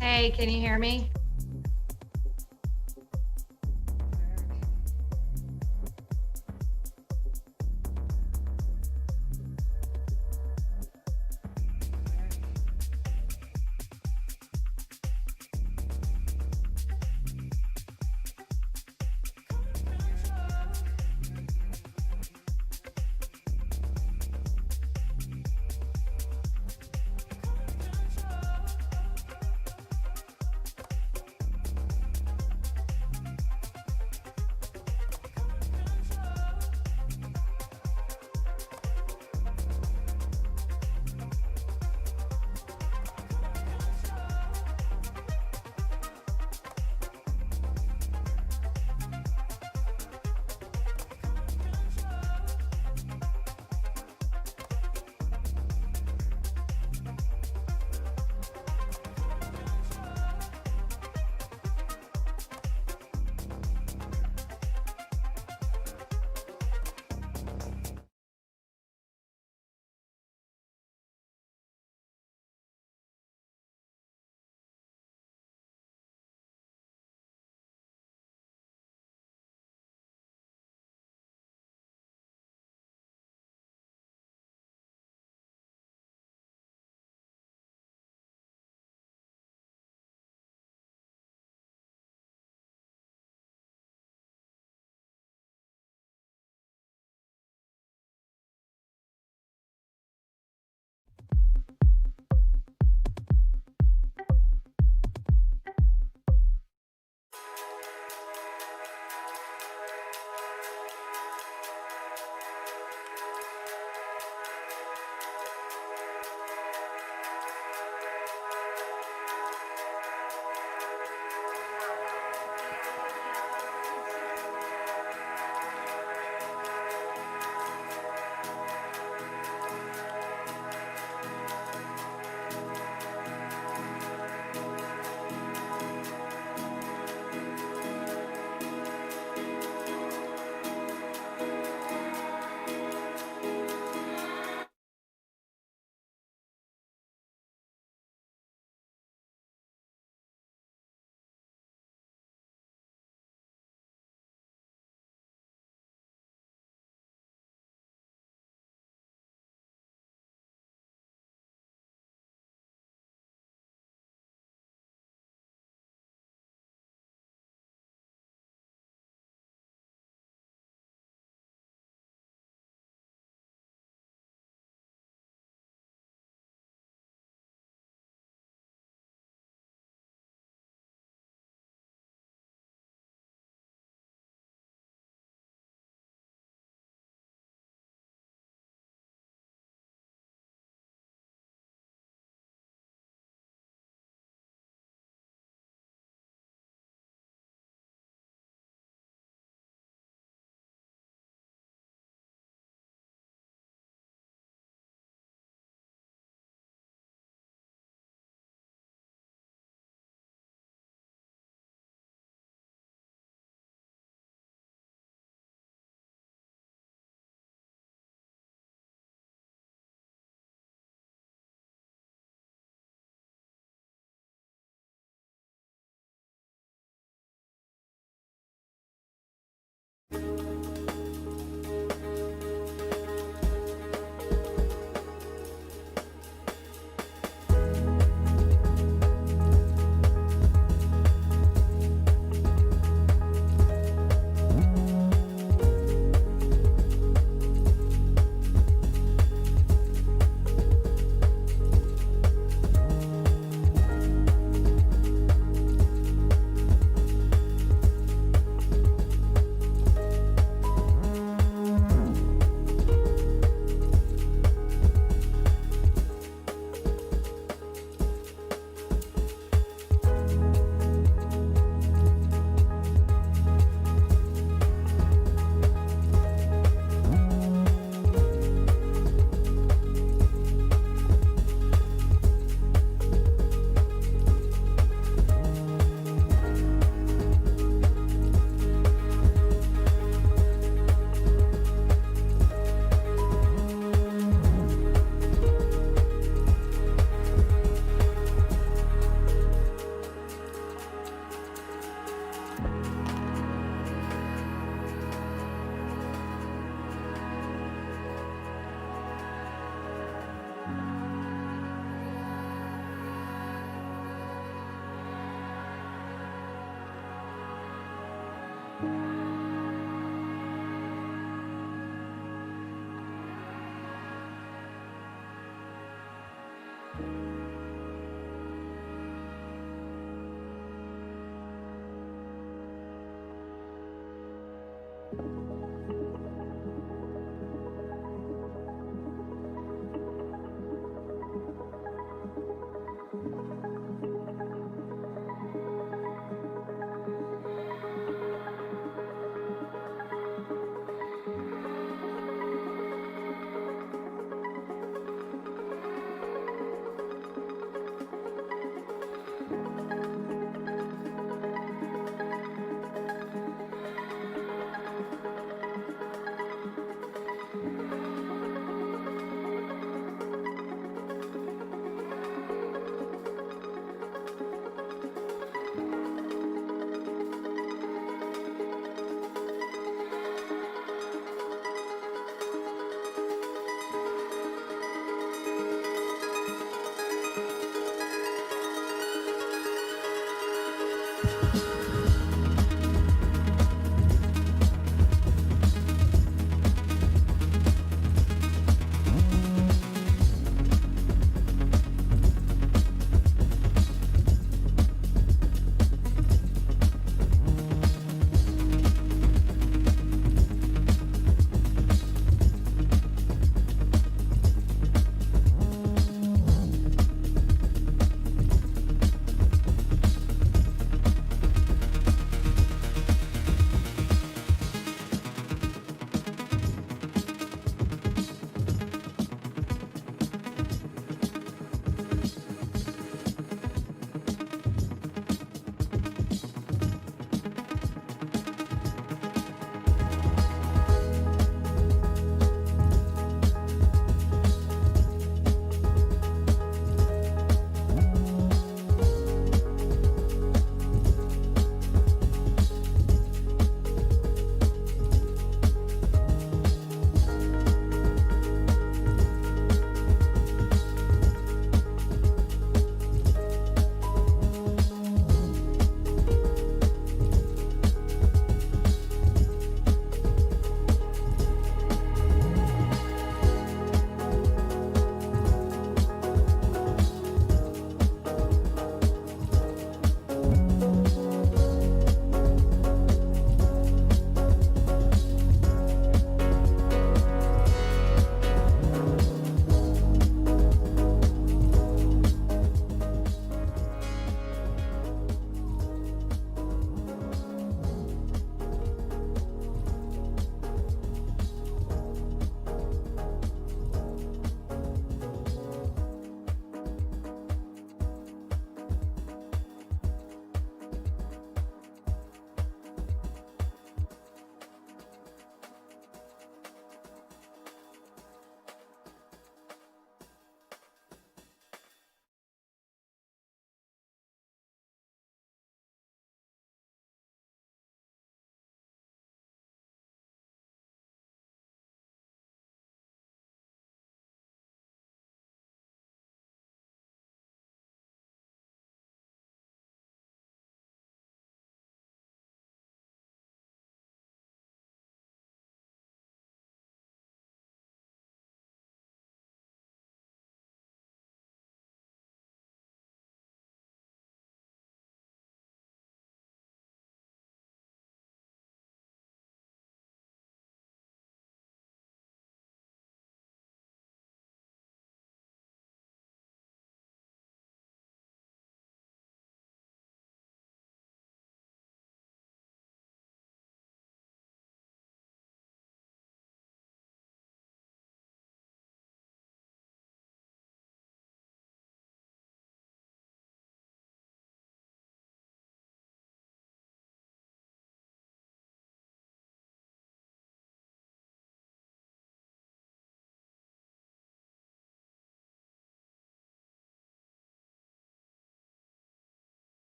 Hey, can you hear me?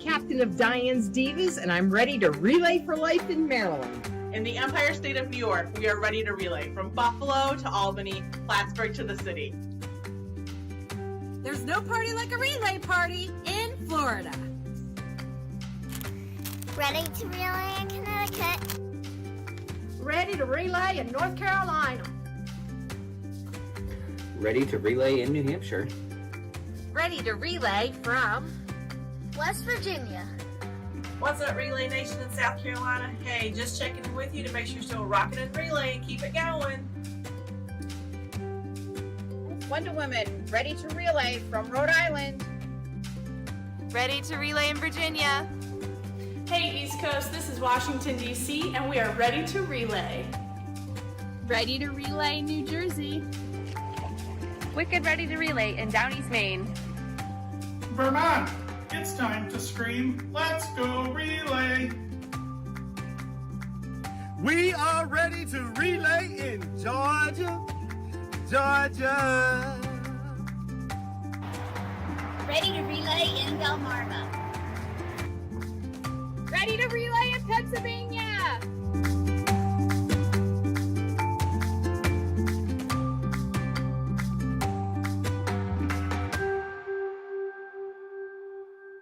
captain of Diane's Divas, and I'm ready to relay for life in Maryland. In the Empire State of New York, we are ready to relay from Buffalo to Albany, Plattsburgh to the city. There's no party like a relay party in Florida. Ready to relay in Connecticut. Ready to relay in North Carolina. Ready to relay in New Hampshire. Ready to relay from West Virginia. What's up, Relay Nation in South Carolina? Hey, just checking in with you to make sure you're still rocking and relaying. Keep it going. Wonder Woman, ready to relay from Rhode Island. Ready to relay in Virginia. Hey East Coast, this is Washington, D.C., and we are ready to relay. Ready to relay in New Jersey. Wicked ready to relay in Down East Maine. Vermont, it's time to scream, let's go relay. We are ready to relay in Georgia, Georgia. Ready to relay in Delmarva. Ready to relay in Pennsylvania.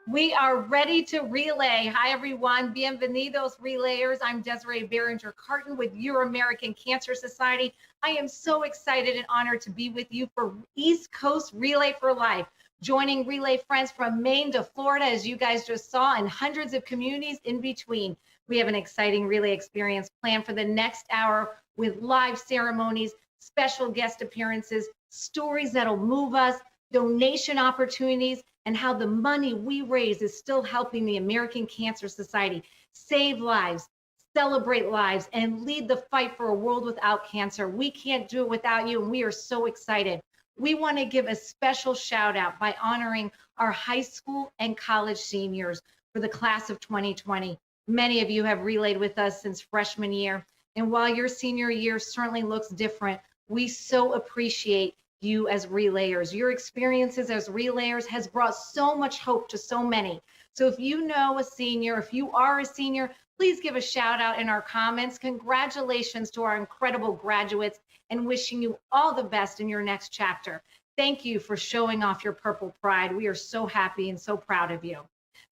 We are ready to relay. Hi, everyone. Bienvenidos, relayers. I'm Desiree Behringer-Carton with your American Cancer Society. I am so excited and honored to be with you for East Coast Relay for Life, joining relay friends from Maine to Florida, as you guys just saw, and hundreds of communities in between. We have an exciting relay experience planned for the next hour with live ceremonies, special guest appearances, stories that'll move us, donation opportunities, and how the money we raise is still helping the American Cancer Society save lives, celebrate lives, and lead the fight for a world without cancer. We can't do it without you, and we are so excited. We want to give a special shout out by honoring our high school and college seniors for the class of 2020. Many of you have relayed with us since freshman year, and while your senior year certainly looks different, we so appreciate you as relayers. Your experiences as relayers has brought so much hope to so many. So if you know a senior, if you are a senior, please give a shout out in our comments. Congratulations to our incredible graduates and wishing you all the best in your next chapter. Thank you for showing off your purple pride. We are so happy and so proud of you.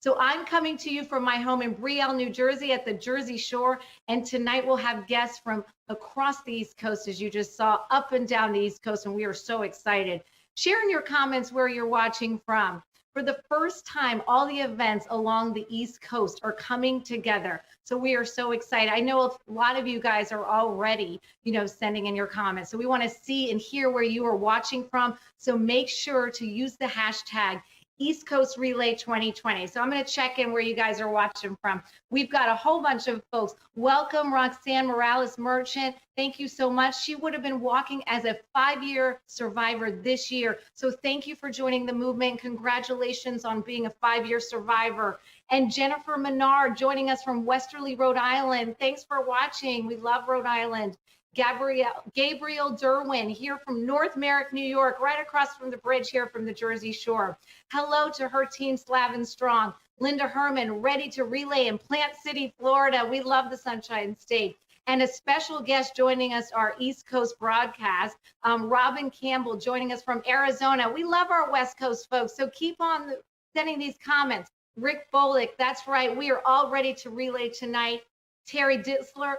So I'm coming to you from my home in Brielle, New Jersey at the Jersey Shore. And tonight we'll have guests from across the East Coast, as you just saw, up and down the East Coast. And we are so excited. Share in your comments where you're watching from. For the first time, all the events along the East Coast are coming together. So we are so excited. I know a lot of you guys are already, sending in your comments. So we want to see and hear where you are watching from. So make sure to use the hashtag East Coast Relay 2020. So I'm going to check in where you guys are watching from. We've got a whole bunch of folks. Welcome, Roxanne Morales Merchant. Thank you so much. She would have been walking as a 5-year survivor this year. So thank you for joining the movement. Congratulations on being a 5-year survivor. And Jennifer Menard joining us from Westerly, Rhode Island. Thanks for watching. We love Rhode Island. Gabriel Derwin here from North Merrick, New York, right across from the bridge here from the Jersey Shore. Hello to her team, Slavin Strong. Linda Herman, ready to relay in Plant City, Florida. We love the Sunshine State. And a special guest joining us, our East Coast broadcast, Robin Campbell joining us from Arizona. We love our West Coast folks, so keep on sending these comments. Rick Bolick, that's right. We are all ready to relay tonight. Terry Ditzler,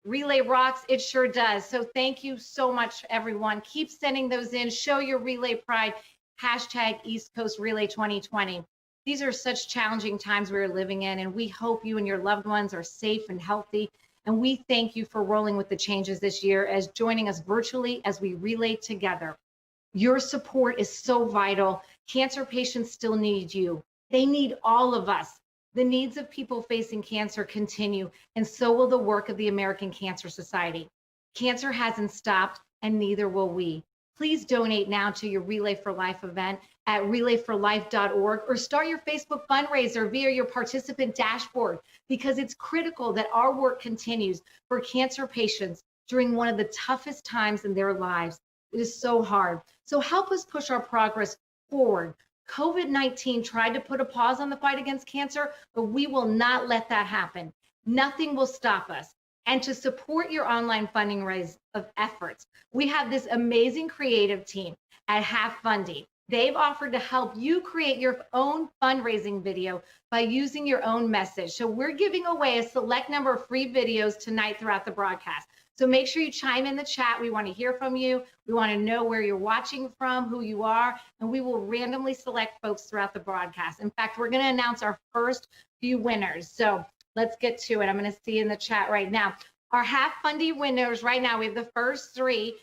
Relay rocks, it sure does. So thank you so much, everyone. Keep sending those in. Show your relay pride. Hashtag East Coast Relay 2020. These are such challenging times we're living in, and we hope you and your loved ones are safe and healthy. And we thank you for rolling with the changes this year as joining us virtually as we relay together. Your support is so vital. Cancer patients still need you. They need all of us. The needs of people facing cancer continue, and so will the work of the American Cancer Society. Cancer hasn't stopped, and neither will we. Please donate now to your Relay for Life event at relayforlife.org, or start your Facebook fundraiser via your participant dashboard, because it's critical that our work continues for cancer patients during one of the toughest times in their lives. It is so hard. So help us push our progress forward. COVID-19 tried to put a pause on the fight against cancer, but we will not let that happen. Nothing will stop us. And to support your online funding efforts, we have this amazing creative team at Half Funding. They've offered to help you create your own fundraising video by using your own message. So we're giving away a select number of free videos tonight throughout the broadcast. So make sure you chime in the chat. We want to hear from you. We want to know where you're watching from, who you are, and we will randomly select folks throughout the broadcast. In fact, we're going to announce our first few winners. So let's get to it. I'm going to see in the chat right now. Our Half Funding winners right now, we have the first three.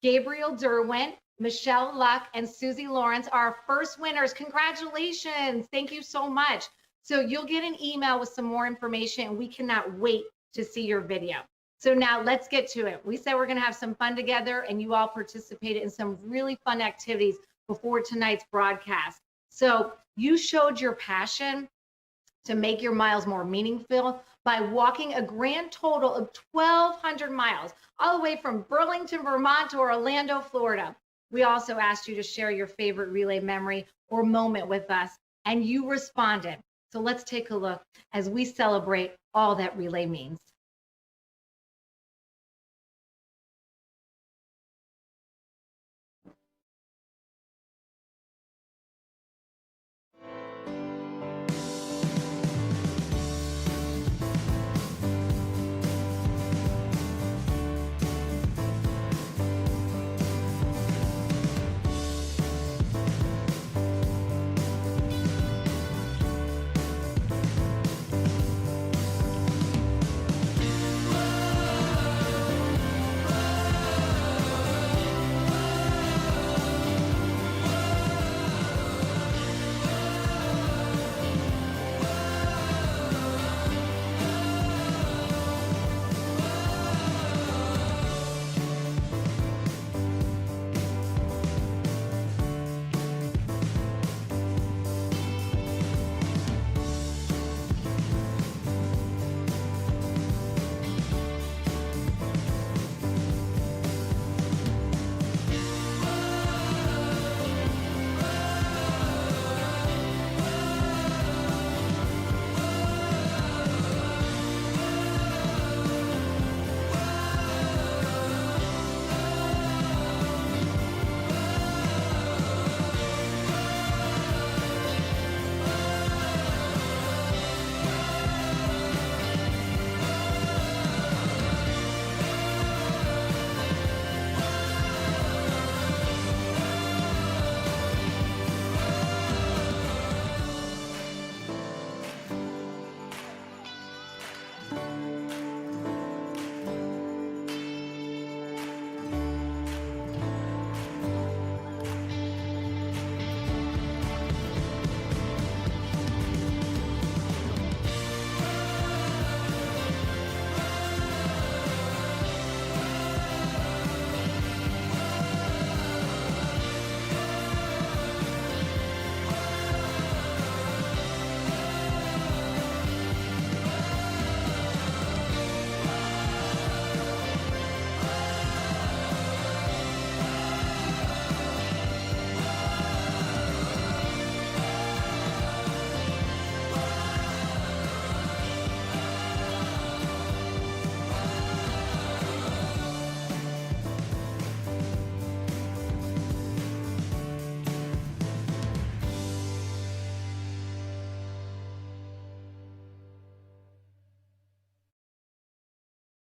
Gabriel Derwent, Michelle Luck, and Susie Lawrence are our first winners. Congratulations. Thank you so much. So you'll get an email with some more information, and we cannot wait to see your video. So now let's get to it. We said we're going to have some fun together, and you all participated in some really fun activities before tonight's broadcast. So you showed your passion to make your miles more meaningful by walking a grand total of 1,200 miles, all the way from Burlington, Vermont to Orlando, Florida. We also asked you to share your favorite relay memory or moment with us, and you responded. So let's take a look as we celebrate all that relay means.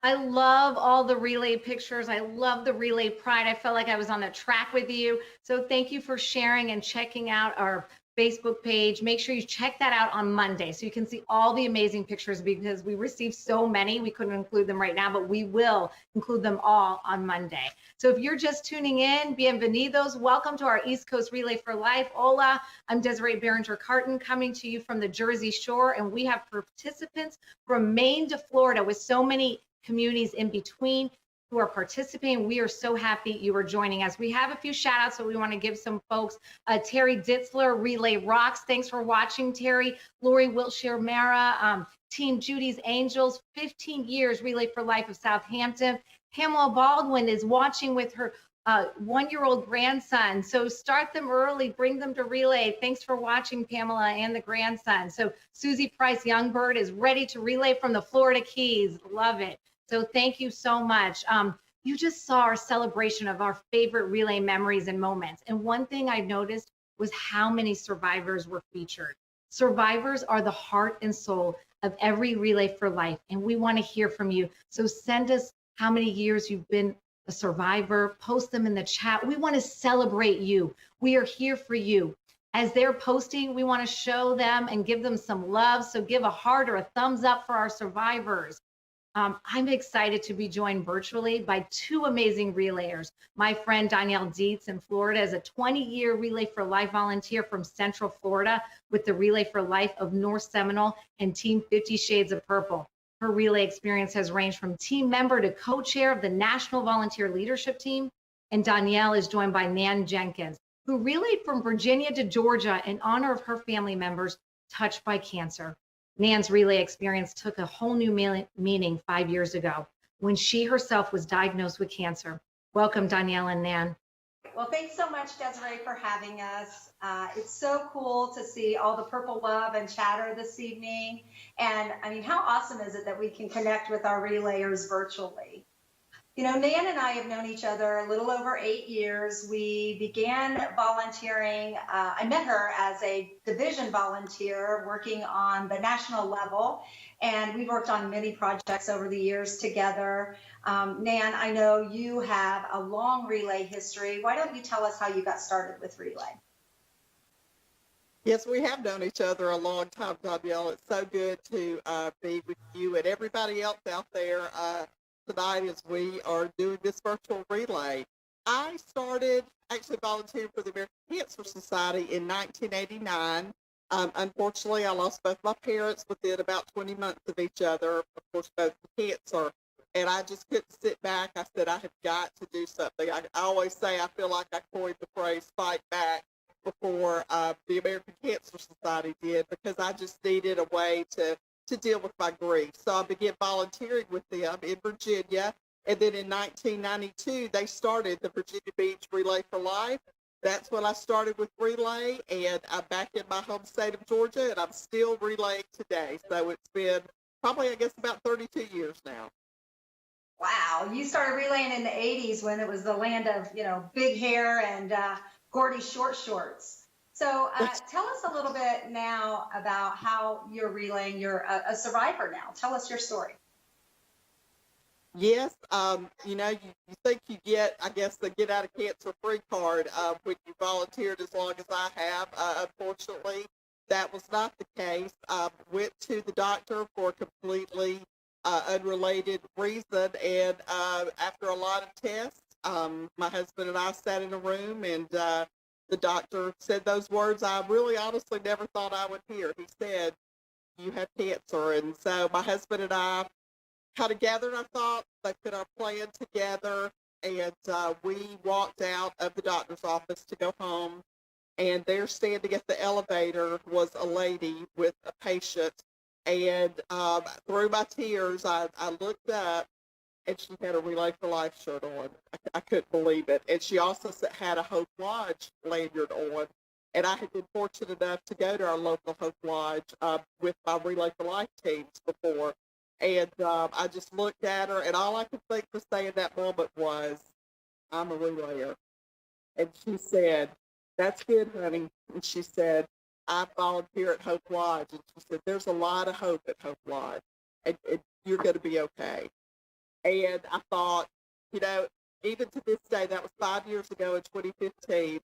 I love all the relay pictures. I love the relay pride. I felt like I was on the track with you. So thank you for sharing and checking out our Facebook page. Make sure you check that out on Monday so you can see all the amazing pictures, because we received so many. We couldn't include them right now, but we will include them all on Monday. So if you're just tuning in, bienvenidos. Welcome to our East Coast Relay for Life. Hola, I'm Desiree Behringer-Carton coming to you from the Jersey Shore, and we have participants from Maine to Florida with so many communities in between who are participating. We are so happy you are joining us. We have a few shout outs, so we want to give some folks. Terry Ditzler, Relay Rocks. Thanks for watching, Terry. Lori Wilshire Mara, Team Judy's Angels, 15 years Relay for Life of Southampton. Pamela Baldwin is watching with her 1-year-old grandson. So start them early, bring them to relay. Thanks for watching, Pamela, and the grandson. So Susie Price Youngbird is ready to relay from the Florida Keys. Love it. So thank you so much. You just saw our celebration of our favorite relay memories and moments. And one thing I noticed was how many survivors were featured. Survivors are the heart and soul of every Relay for Life, and we want to hear from you. So send us how many years you've been a survivor, post them in the chat. We want to celebrate you. We are here for you. As they're posting, we want to show them and give them some love. So give a heart or a thumbs up for our survivors. I'm excited to be joined virtually by two amazing relayers. My friend Danielle Dietz in Florida is a 20-year Relay for Life volunteer from Central Florida with the Relay for Life of North Seminole and Team 50 Shades of Purple. Her relay experience has ranged from team member to co-chair of the National Volunteer Leadership Team. And Danielle is joined by Nan Jenkins, who relayed from Virginia to Georgia in honor of her family members touched by cancer. Nan's relay experience took a whole new meaning 5 years ago when she herself was diagnosed with cancer. Welcome, Danielle and Nan. Well, thanks so much, Desiree, for having us. It's so cool to see all the purple love and chatter this evening. And I mean, how awesome is it that we can connect with our relayers virtually? You know, Nan and I have known each other a little over 8 years. We began volunteering. I met her as a division volunteer working on the national level, and we've worked on many projects over the years together. Nan, I know you have a long relay history. Why don't you tell us how you got started with relay? Yes, we have known each other a long time, Danielle. It's so good to be with you and everybody else out there tonight as we are doing this virtual relay. I started actually volunteering for the American Cancer Society in 1989. Unfortunately, I lost both my parents within about 20 months of each other, of course, both to cancer. And I just couldn't sit back. I said, I have got to do something. I always say I feel like I coined the phrase fight back before the American Cancer Society did, because I just needed a way to deal with my grief. So I began volunteering with them in Virginia. And then in 1992, they started the Virginia Beach Relay for Life. That's when I started with relay, and I'm back in my home state of Georgia, and I'm still relaying today. So it's been probably, I guess, about 32 years now. Wow, you started relaying in the 80s when it was the land of, you know, big hair and Gordy short shorts. So tell us a little bit now about how you're relaying. You're a survivor now. Tell us your story. Yes, you know, you think you get, I guess, the get out of cancer free card when you volunteered as long as I have. Unfortunately, that was not the case. Went to the doctor for a completely unrelated reason, and after a lot of tests, my husband and I sat in a room, and the doctor said those words I really honestly never thought I would hear. He said, "You have cancer." And so my husband and I kind of gathered our thoughts, they put our plan together, and we walked out of the doctor's office to go home. And there, standing at the elevator, was a lady with a patient. And through my tears, I looked up, and she had a Relay for Life shirt on. I couldn't believe it. And she also had a Hope Lodge lanyard on. And I had been fortunate enough to go to our local Hope Lodge with my Relay for Life teams before. And I just looked at her, and all I could think to say in that moment was, "I'm a relayer." And she said, "That's good, honey." And she said, "I volunteer at Hope Lodge." And she said, "There's a lot of hope at Hope Lodge, and you're going to be okay." And I thought, you know, even to this day, that was 5 years ago in 2015,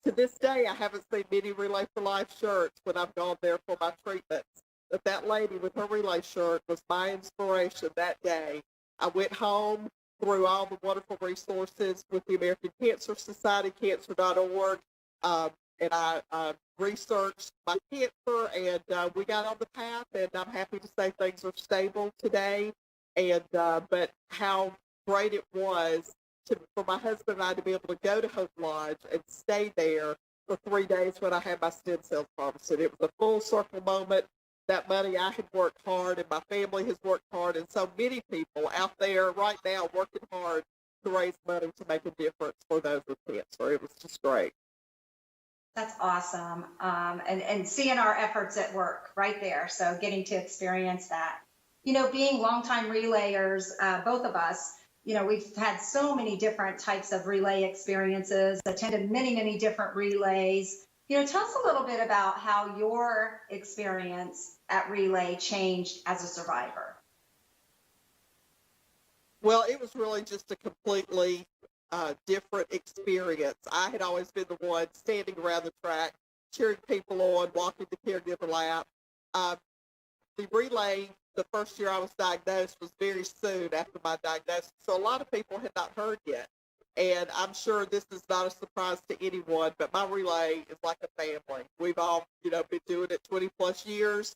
to this day, I haven't seen many Relay for Life shirts when I've gone there for my treatments. But that lady with her relay shirt was my inspiration that day. I went home through all the wonderful resources with the American Cancer Society, cancer.org, and I researched my cancer, and we got on the path, and I'm happy to say things are stable today. And but how great it was for my husband and I to be able to go to Hope Lodge and stay there for 3 days when I had my stem cells harvested. It was a full circle moment. That money, I had worked hard, and my family has worked hard, and so many people out there right now working hard to raise money to make a difference for those with cancer. It was just great. That's awesome. And seeing our efforts at work right there. So getting to experience that. You know, being longtime relayers, both of us, you know, we've had so many different types of relay experiences, attended many, many different relays. You know, tell us a little bit about how your experience at relay changed as a survivor. Well, it was really just a completely different experience. I had always been the one standing around the track, cheering people on, walking the caregiver lap. The relay, the first year I was diagnosed, was very soon after my diagnosis, so a lot of people had not heard yet. And I'm sure this is not a surprise to anyone, but my relay is like a family. We've all, you know, been doing it 20 plus years.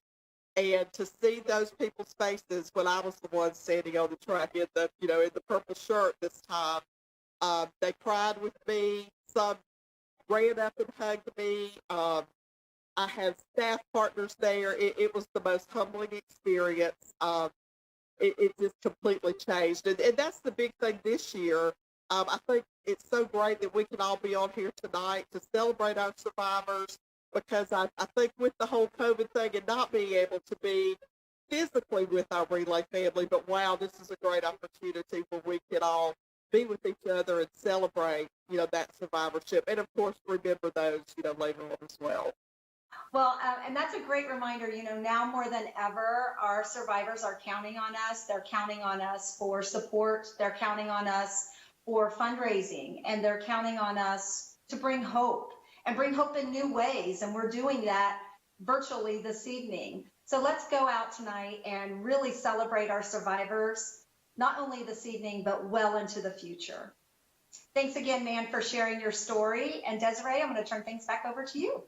And to see those people's faces when I was the one standing on the track in the, you know, in the purple shirt this time, they cried with me. Some ran up and hugged me. I had staff partners there. It was the most humbling experience. It just completely changed. And that's the big thing this year. I think it's so great that we can all be on here tonight to celebrate our survivors, because I think with the whole COVID thing and not being able to be physically with our relay family, but wow, this is a great opportunity where we can all be with each other and celebrate, you know, that survivorship. And of course, remember those, you know, later on as well. Well, and that's a great reminder. You know, now more than ever, our survivors are counting on us. They're counting on us for support. They're counting on us for fundraising, and they're counting on us to bring hope and bring hope in new ways. And we're doing that virtually this evening. So let's go out tonight and really celebrate our survivors, not only this evening, but well into the future. Thanks again, Nan, for sharing your story. And Desiree, I'm going to turn things back over to you.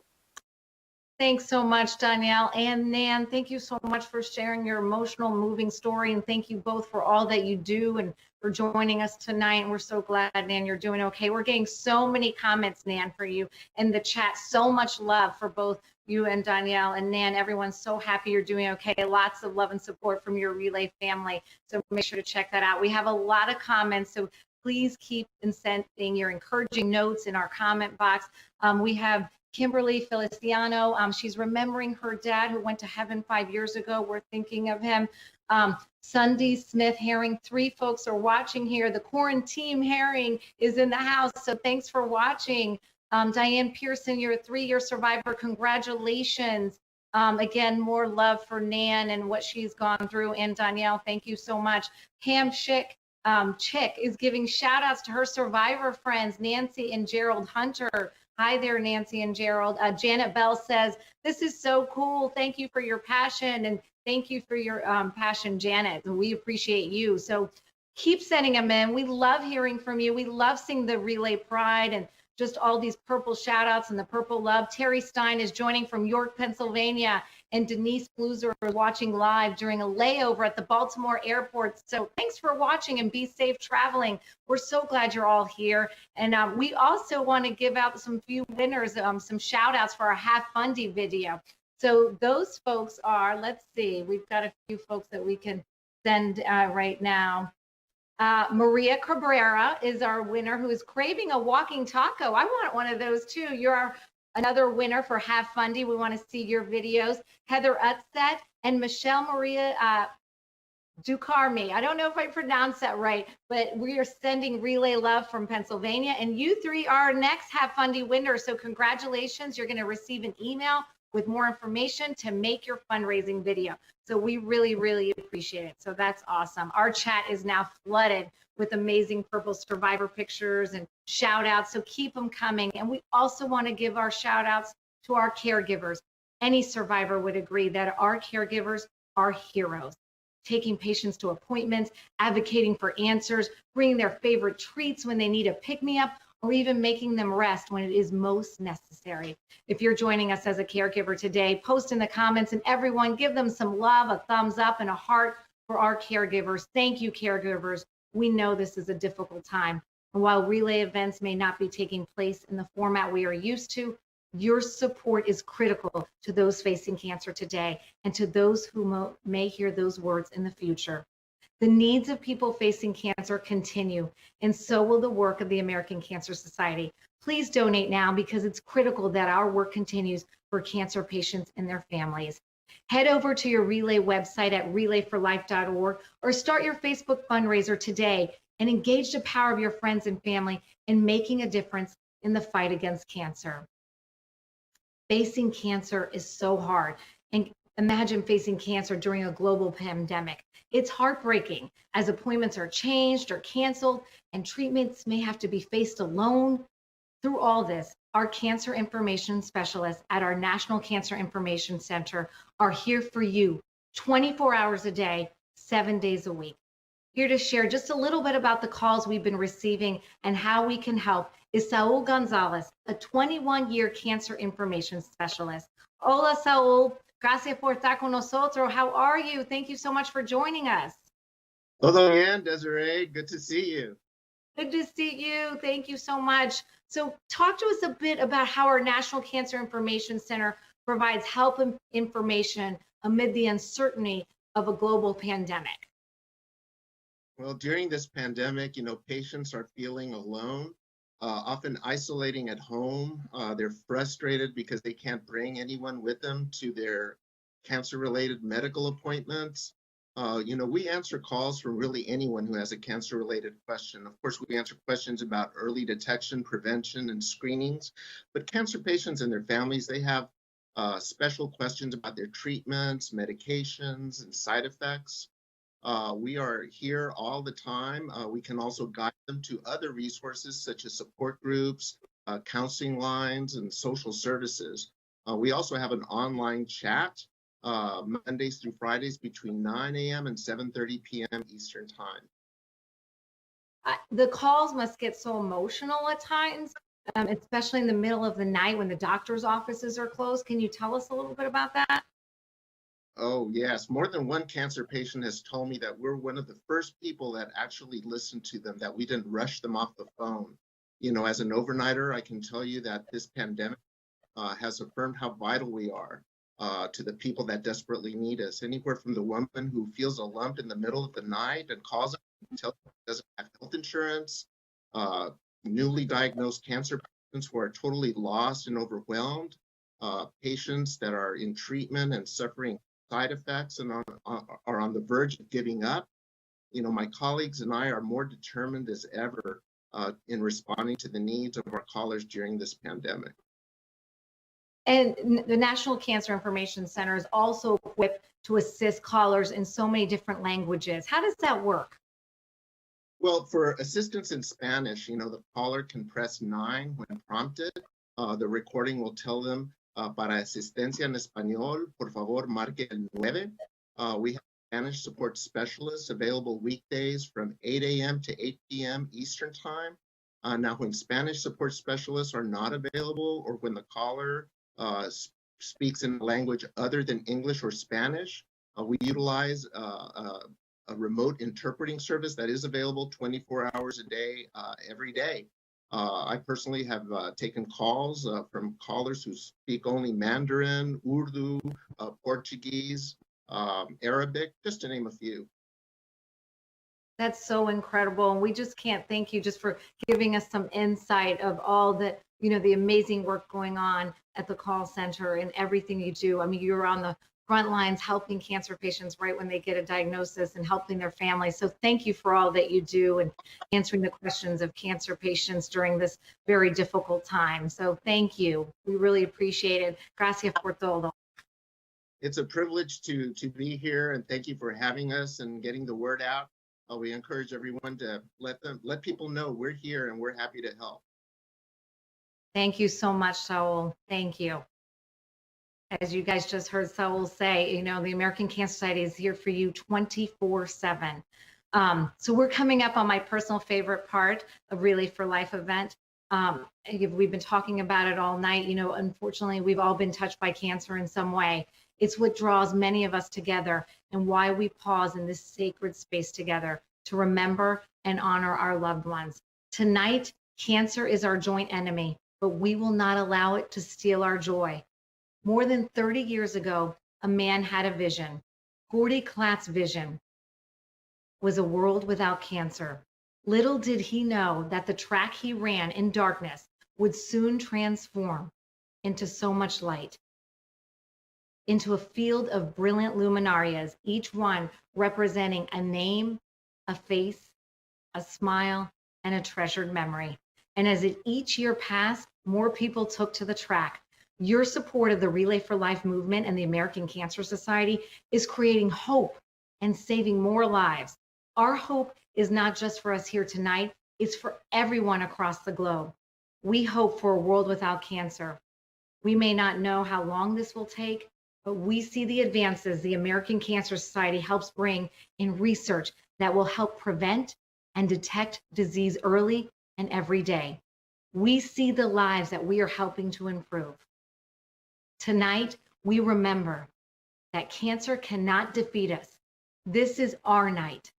Thanks so much, Danielle and Nan. Thank you so much for sharing your emotional, moving story. And thank you both for all that you do and for joining us tonight. And we're so glad, Nan, you're doing okay. We're getting so many comments, Nan, for you in the chat. So much love for both you and Danielle and Nan. Everyone's so happy you're doing okay. Lots of love and support from your relay family. So make sure to check that out. We have a lot of comments, so please keep sending your encouraging notes in our comment box. We have Kimberly Feliciano, she's remembering her dad who went to heaven 5 years ago. We're thinking of him. Sunday Smith Herring, 3 folks are watching here. The quarantine Herring is in the house, so thanks for watching. Diane Pearson, you're a 3-year survivor. Congratulations. Again, more love for Nan and what she's gone through. And Danielle, thank you so much. Pam Chick is giving shout outs to her survivor friends, Nancy and Gerald Hunter. Hi there, Nancy and Gerald. Janet Bell says, this is so cool. Thank you for your passion, and thank you for your passion, Janet. We appreciate you. So keep sending them in. We love hearing from you. We love seeing the relay pride and just all these purple shout outs and the purple love. Terry Stein is joining from York, Pennsylvania, and Denise Bluser is watching live during a layover at the Baltimore airport. So thanks for watching and be safe traveling. We're so glad you're all here. And we also want to give out some few winners, some shout outs for our Have Fundy video. So those folks are, let's see, we've got a few folks that we can send right now. Maria Cabrera is our winner, who is craving a walking taco. I want one of those too. You're another winner for Have Fundy. We want to see your videos. Heather Utset and Michelle Maria Ducarmi. I don't know if I pronounced that right, but we are sending relay love from Pennsylvania. And you 3 are our next Have Fundy winners. So congratulations. You're going to receive an email with more information to make your fundraising video. So we really, really appreciate it. So that's awesome. Our chat is now flooded with amazing purple survivor pictures and shout outs. So keep them coming. And we also want to give our shout outs to our caregivers. Any survivor would agree that our caregivers are heroes, taking patients to appointments, advocating for answers, bringing their favorite treats when they need a pick-me-up, or even making them rest when it is most necessary. If you're joining us as a caregiver today, post in the comments, and everyone give them some love, a thumbs up and a heart for our caregivers. Thank you, caregivers. We know this is a difficult time. And while relay events may not be taking place in the format we are used to, your support is critical to those facing cancer today and to those who may hear those words in the future. The needs of people facing cancer continue, and so will the work of the American Cancer Society. Please donate now because it's critical that our work continues for cancer patients and their families. Head over to your Relay website at relayforlife.org or start your Facebook fundraiser today and engage the power of your friends and family in making a difference in the fight against cancer. Facing cancer is so hard. And imagine facing cancer during a global pandemic. It's heartbreaking as appointments are changed or canceled and treatments may have to be faced alone. Through all this, our cancer information specialists at our National Cancer Information Center are here for you 24 hours a day, 7 days a week. Here to share just a little bit about the calls we've been receiving and how we can help is Saul Gonzalez, a 21-year cancer information specialist. Hola, Saul. Gracias por estar con nosotros. How are you? Thank you so much for joining us. Todo bien, Desiree. Good to see you. Good to see you. Thank you so much. So talk to us a bit about how our National Cancer Information Center provides help and information amid the uncertainty of a global pandemic. Well, during this pandemic, patients are feeling alone, often isolating at home. They're frustrated because they can't bring anyone with them to their cancer-related medical appointments. We answer calls from really anyone who has a cancer-related question. Of course, we answer questions about early detection, prevention, and screenings. But cancer patients and their families, they have special questions about their treatments, medications, and side effects. We are here all the time. We can also guide them to other resources such as support groups, counseling lines, and social services. We also have an online chat Mondays through Fridays between 9 a.m. and 7:30 p.m. Eastern Time. The calls must get so emotional at times, especially in the middle of the night when the doctor's offices are closed. Can you tell us a little bit about that? Oh, yes. More than one cancer patient has told me that we're one of the first people that actually listened to them, that we didn't rush them off the phone. As an overnighter, I can tell you that this pandemic has affirmed how vital we are to the people that desperately need us. Anywhere from the woman who feels a lump in the middle of the night and calls us and tells us she doesn't have health insurance, newly diagnosed cancer patients who are totally lost and overwhelmed, patients that are in treatment and suffering side effects and are on the verge of giving up. My colleagues and I are more determined as ever in responding to the needs of our callers during this pandemic. And the National Cancer Information Center is also equipped to assist callers in so many different languages. How does that work? Well, for assistance in Spanish, the caller can press 9 when prompted. The recording will tell them, para asistencia en español, por favor, marque el 9. We have Spanish support specialists available weekdays from 8 a.m. to 8 p.m. Eastern Time. Now, when Spanish support specialists are not available or when the caller speaks in a language other than English or Spanish, we utilize a remote interpreting service that is available 24 hours a day, every day. I personally have taken calls from callers who speak only Mandarin, Urdu, Portuguese, Arabic, just to name a few. That's so incredible. And we just can't thank you just for giving us some insight of all the, the amazing work going on at the call center and everything you do. I mean, you're on the front lines helping cancer patients right when they get a diagnosis and helping their families. So thank you for all that you do and answering the questions of cancer patients during this very difficult time. So thank you. We really appreciate it. Gracias por todo. It's a privilege to be here, and thank you for having us and getting the word out. We encourage everyone to let people know we're here and we're happy to help. Thank you so much, Saul. Thank you. As you guys just heard Saul say, the American Cancer Society is here for you 24/7. So we're coming up on my personal favorite part of Relay for Life event. We've been talking about it all night. Unfortunately, we've all been touched by cancer in some way. It's what draws many of us together and why we pause in this sacred space together to remember and honor our loved ones. Tonight, cancer is our joint enemy, but we will not allow it to steal our joy. More than 30 years ago, a man had a vision, Gordy Klatt's vision. was a world without cancer. Little did he know that the track he ran in darkness would soon transform into so much light, into a field of brilliant luminarias, each one representing a name, a face, a smile, and a treasured memory. And as each year passed, more people took to the track. Your support of the Relay for Life movement and the American Cancer Society is creating hope and saving more lives. Our hope is not just for us here tonight, it's for everyone across the globe. We hope for a world without cancer. We may not know how long this will take, but we see the advances the American Cancer Society helps bring in research that will help prevent and detect disease early and every day. We see the lives that we are helping to improve. Tonight, we remember that cancer cannot defeat us. This is our night.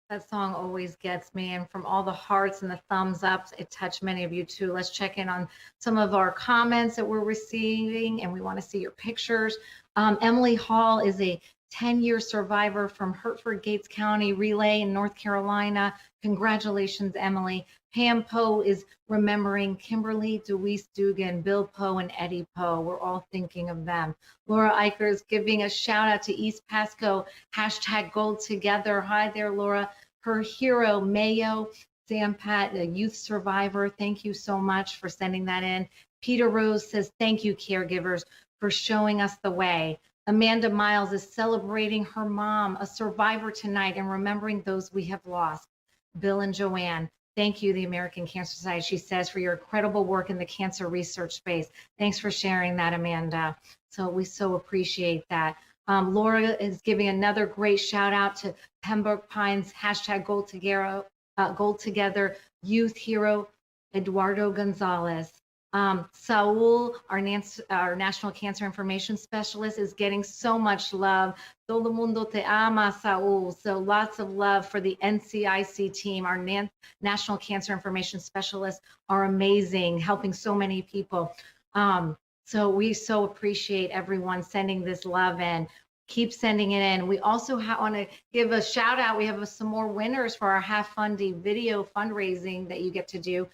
That song always gets me, and from all the hearts and the thumbs ups, it touched many of you too. Let's check in on some of our comments that we're receiving, and we want to see your pictures. Emily Hall is a 10-year survivor from Hertford Gates County Relay in North Carolina. Congratulations, Emily. Pam Poe is remembering Kimberly, Deweese Dugan, Bill Poe, and Eddie Poe. We're all thinking of them. Laura Eicher is giving a shout out to East Pasco, #GoldTogether. Hi there, Laura. Her hero, Mayo Sampat, a youth survivor. Thank you so much for sending that in. Peter Rose says, thank you, caregivers, for showing us the way. Amanda Miles is celebrating her mom, a survivor tonight, and remembering those we have lost. Bill and Joanne, thank you, the American Cancer Society, she says, for your incredible work in the cancer research space. Thanks for sharing that, Amanda. So we so appreciate that. Laura is giving another great shout out to Pembroke Pines, #GoldTogether youth hero, Eduardo Gonzalez. Saul, our National Cancer Information Specialist, is getting so much love. Todo mundo te ama, Saul. So lots of love for the NCIC team. Our National Cancer Information Specialists are amazing, helping so many people. So we so appreciate everyone sending this love in. Keep sending it in. We also want to give a shout out. We have some more winners for our Half Fundy video fundraising that you get to do.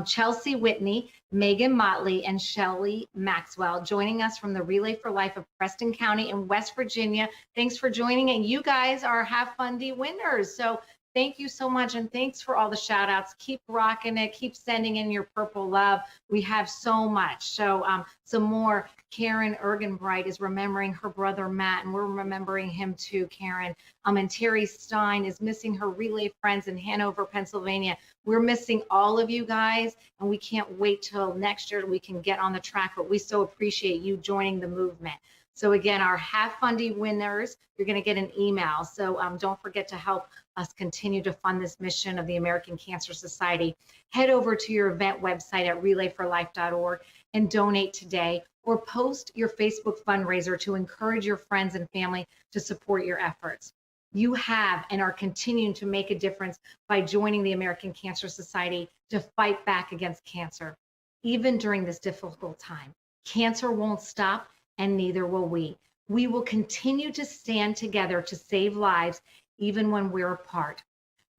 Chelsea Whitney, Megan Motley, and Shelly Maxwell joining us from the Relay for Life of Preston County in West Virginia. Thanks for joining, and you guys are Half Fundy winners. So thank you so much, and thanks for all the shout outs. Keep rocking it. Keep sending in your purple love. We have so much. So some more. Karen Ergenbright is remembering her brother Matt, and we're remembering him too, Karen. And Terry Stein is missing her Relay friends in Hanover, Pennsylvania. We're missing all of you guys, and we can't wait till next year we can get on the track, but we so appreciate you joining the movement. So again, our Half Fundy winners, you're going to get an email. So don't forget to help us continue to fund this mission of the American Cancer Society. Head over to your event website at relayforlife.org and donate today, or post your Facebook fundraiser to encourage your friends and family to support your efforts. You have and are continuing to make a difference by joining the American Cancer Society to fight back against cancer. even during this difficult time. Cancer won't stop, and neither will we. We will continue to stand together to save lives, even when we're apart.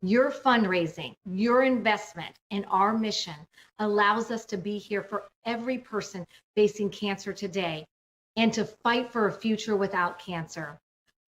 Your fundraising, your investment in our mission allows us to be here for every person facing cancer today and to fight for a future without cancer.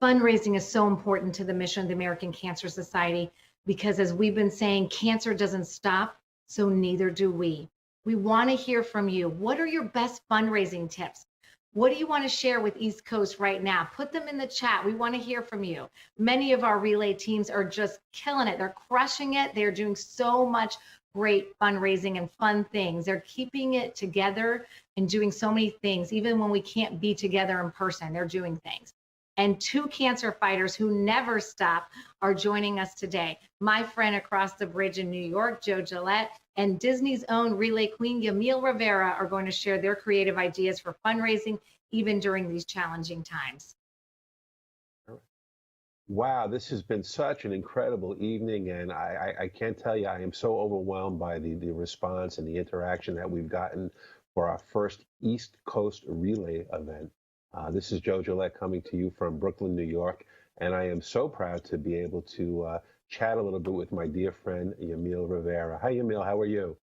Fundraising is so important to the mission of the American Cancer Society because, as we've been saying, cancer doesn't stop, so neither do we. We want to hear from you. What are your best fundraising tips? What do you want to share with East Coast right now? Put them in the chat. We want to hear from you. Many of our relay teams are just killing it. They're crushing it. They're doing so much great fundraising and fun things. They're keeping it together and doing so many things. Even when we can't be together in person, they're doing things. And two cancer fighters who never stop are joining us today. My friend across the bridge in New York, Joe Gillette, and Disney's own relay queen, Yamil Rivera, are going to share their creative ideas for fundraising, even during these challenging times. Wow, this has been such an incredible evening, and I can't tell you, I am so overwhelmed by the response and the interaction that we've gotten for our first East Coast Relay event. This is Joe Gillette coming to you from Brooklyn, New York, and I am so proud to be able to chat a little bit with my dear friend, Yamil Rivera. Hi, Yamil, how are you?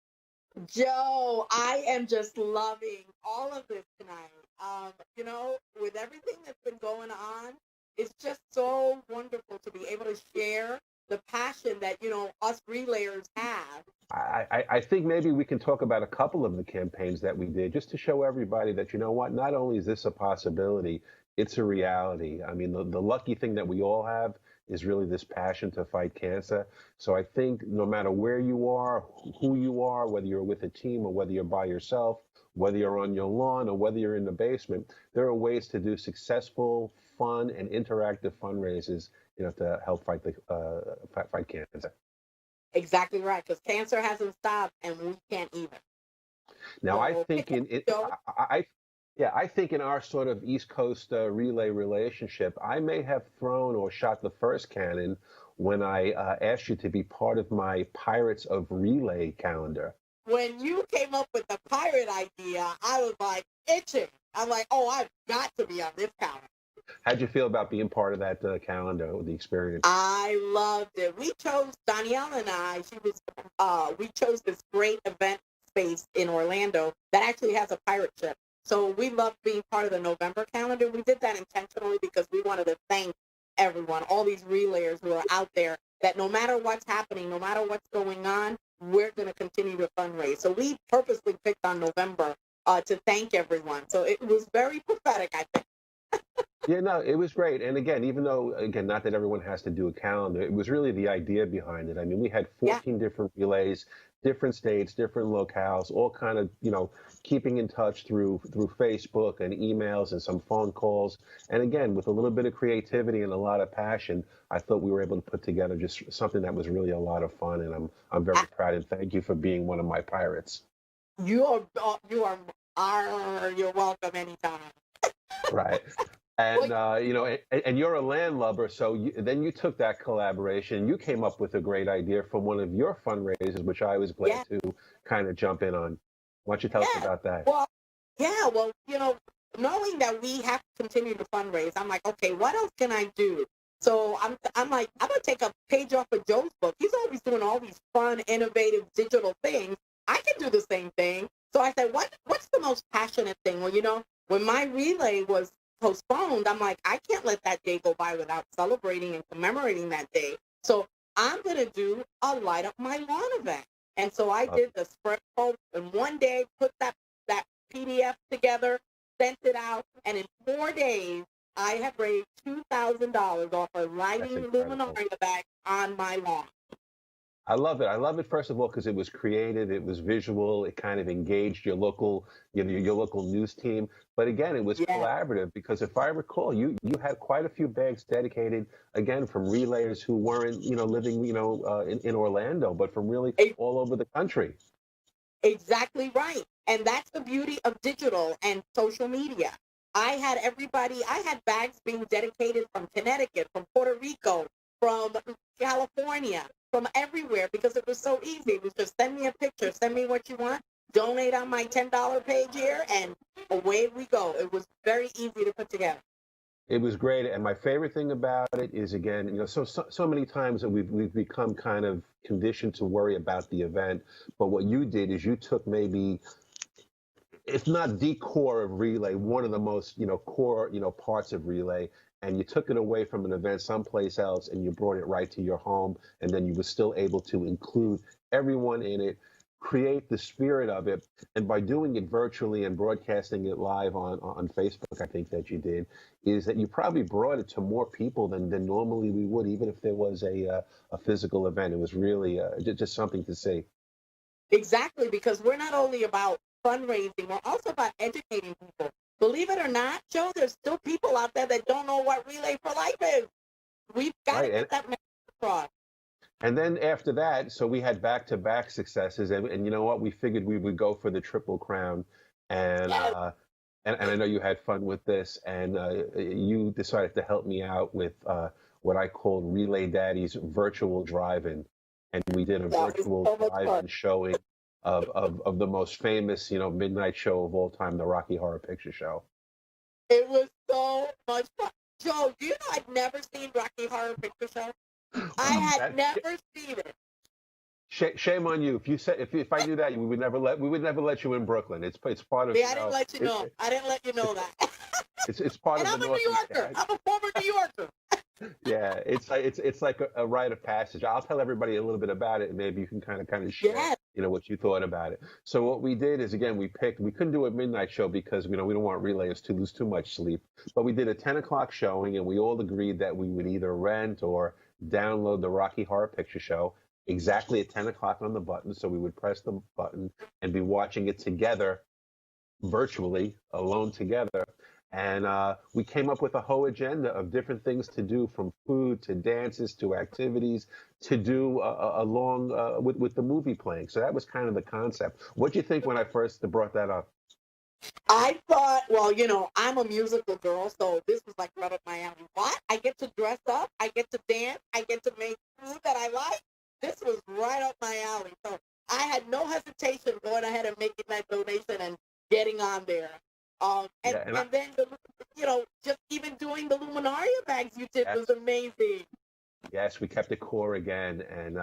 Joe, I am just loving all of this tonight. You know, with everything that's been going on, it's just so wonderful to be able to share the passion that, you know, us relayers have. I think maybe we can talk about a couple of the campaigns that we did just to show everybody that, you know what, not only is this a possibility, it's a reality. I mean, the lucky thing that we all have is really this passion to fight cancer. So I think no matter where you are, who you are, whether you're with a team or whether you're by yourself, whether you're on your lawn or whether you're in the basement, there are ways to do successful, fun, and interactive fundraisers, you know, to help fight cancer. Exactly right, because cancer hasn't stopped and we can't either. Now, So, I think I think in our sort of East Coast relay relationship, I may have thrown or shot the first cannon when I asked you to be part of my Pirates of Relay calendar. when you came up with the pirate idea, I was like itching. I'm like, oh, I've got to be on this calendar. How'd you feel about being part of that calendar, the experience? I loved it. We chose, Danielle and I, we chose this great event space in Orlando that actually has a pirate ship. So we loved being part of the November calendar. We did that intentionally because we wanted to thank everyone, all these relayers who are out there, that no matter what's happening, no matter what's going on, we're going to continue to fundraise. So we purposely picked on November to thank everyone. So it was very prophetic, I think. Yeah, no, it was great. And again, even though, again, not that everyone has to do a calendar, it was really the idea behind it. I mean, we had 14 different relays, different states, different locales, all kind of, you know, keeping in touch through Facebook and emails and some phone calls. And again, with a little bit of creativity and a lot of passion, I thought we were able to put together just something that was really a lot of fun. And I'm very proud, and thank you for being one of my pirates. You're welcome anytime. Right. And, you know, and you're a landlubber, so then you took that collaboration, you came up with a great idea for one of your fundraisers, which I was glad to kind of jump in on. Why don't you tell us about that? Well, you know, knowing that we have to continue to fundraise, I'm like, okay, what else can I do? So I'm like, I'm going to take a page off of Joe's book. He's always doing all these fun, innovative, digital things. I can do the same thing. So I said, what's the most passionate thing? Well, you know, when my relay was postponed, I'm like, I can't let that day go by without celebrating and commemorating that day. So I'm going to do a Light Up My Lawn event. And so I did the spread post in one day, put that PDF together, sent it out, and in 4 days, I have raised $2,000 off of lighting luminaria back on my lawn. I love it. I love it, first of all, because it was creative, it was visual, it kind of engaged your local, you know, your local news team. But again, it was collaborative because if I recall, you had quite a few bags dedicated, again, from relayers who weren't, you know, living, you know, in Orlando, but from really all over the country. Exactly right. And that's the beauty of digital and social media. I had bags being dedicated from Connecticut, from Puerto Rico, from California, from everywhere, because it was so easy. It was just send me a picture, send me what you want. donate on my $10 page here, and away we go. It was very easy to put together. It was great, and my favorite thing about it is, again, so many times that we've become kind of conditioned to worry about the event, but what you did is you took maybe, if not the core of Relay, one of the most core parts of Relay, and you took it away from an event someplace else, and you brought it right to your home, and then you were still able to include everyone in it, create the spirit of it, and by doing it virtually and broadcasting it live on Facebook, I think that you did, is that you probably brought it to more people than normally we would, even if there was a physical event. It was really just something to see. Exactly, because we're not only about fundraising, we're also about educating people. Believe it or not, Joe, there's still people out there that don't know what Relay for Life is. We've got to get that message across. And then after that, so we had back-to-back successes, and you know what? We figured we would go for the Triple Crown, and I know you had fun with this, and you decided to help me out with what I called Relay Daddy's virtual drive-in, and we did a virtual drive-in showing of the most famous, midnight show of all time, the Rocky Horror Picture Show. It was so much fun. Joe, do you know I'd never seen Rocky Horror Picture Show? I had never seen it. Shame on you. If I knew that, we would never let you in Brooklyn. It's part of. I didn't let you know. I didn't let you know that. It's part and of. I'm a New Yorker. I'm a former New Yorker. Yeah, it's like a rite of passage. I'll tell everybody a little bit about it, and maybe you can kind of share, what you thought about it. So what we did is, again, we couldn't do a midnight show because we don't want relayers to lose too much sleep, but we did a 10 o'clock showing, and we all agreed that we would either rent or download the Rocky Horror Picture Show exactly at 10 o'clock on the button. So we would press the button and be watching it together, virtually, alone together. And we came up with a whole agenda of different things to do, from food to dances to activities to do along with the movie playing. So that was kind of the concept. What do you think when I first brought that up? I thought, well, I'm a musical girl, so this was like right up my alley. What? I get to dress up, I get to dance, I get to make food that I like. This was right up my alley. So I had no hesitation going ahead and making that donation and getting on there. And then, just even doing the Luminaria bags you did was amazing. Yes, we kept it core again, and